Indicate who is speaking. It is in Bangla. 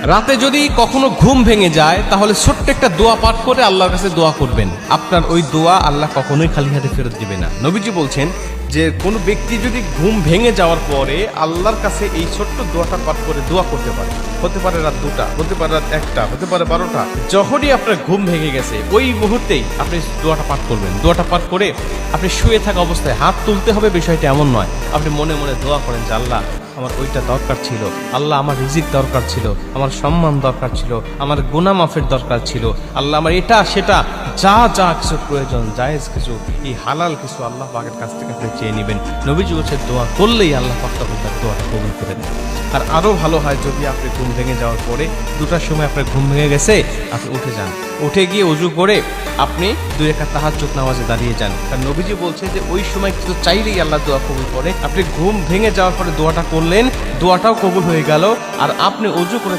Speaker 1: রাতে যদি কখনো ঘুম ভেঙে যায় তাহলে ছোট্ট একটা দোয়া পাঠ করে আল্লাহর কাছে দোয়া করবেন। আপনার ওই দোয়া আল্লাহ কখনোই খালি হাতে ফেরত দিবে না। নবীজি বলছেন যে কোনো ব্যক্তি যদি ঘুম ভেঙে যাওয়ার পরে আল্লাহর কাছে এই ছোট্ট দোয়াটা পাঠ করে দোয়া করতে পারে, হতে পারে রাত 2টা, হতে পারে রাত 1টা, হতে পারে 12টা, যখনই আপনার ঘুম ভেঙে গেছে ওই মুহূর্তেই আপনি দোয়াটা পাঠ করবেন। দোয়াটা পাঠ করে আপনি শুয়ে থাকা অবস্থায় হাত তুলতে হবে বিষয়টা এমন নয়, আপনি মনে মনে দোয়া করেন যে আল্লাহ আমার ওইটা দরকার ছিল, আল্লাহ আমার রিজিক দরকার ছিল, আমার সম্মান দরকার ছিল, আমার গুনাহ মাফের দরকার ছিল, আল্লাহ আমার এটা সেটা যা যা কিছু প্রয়োজন, জায়েজ কিছু, এই হালাল কিছু আল্লাহ পাকের কাছ থেকে আপনি চেয়ে নেবেন। নবীজি বলছে দোয়া করলেই আল্লাহ পাক তার দোয়াটা কবুল করে দেন। আর আরও ভালো হয় যদি আপনি ঘুম ভেঙে যাওয়ার পরে 2টার সময় আপনার ঘুম ভেঙে গেছে, আপনি উঠে যান, উঠে গিয়ে ওযু করে আপনি 2 রাকাত তাহাজ্জুদ নামাজে দাঁড়িয়ে যান। কারণ নবীজি বলছে যে ওই সময় কিছু চাইলেই আল্লাহ দোয়া কবুল করে। আপনি ঘুম ভেঙে যাওয়ার পরে দোয়াটা করলেন, দোয়াটাও কবুল হয়ে গেল, আর আপনি ওযু করে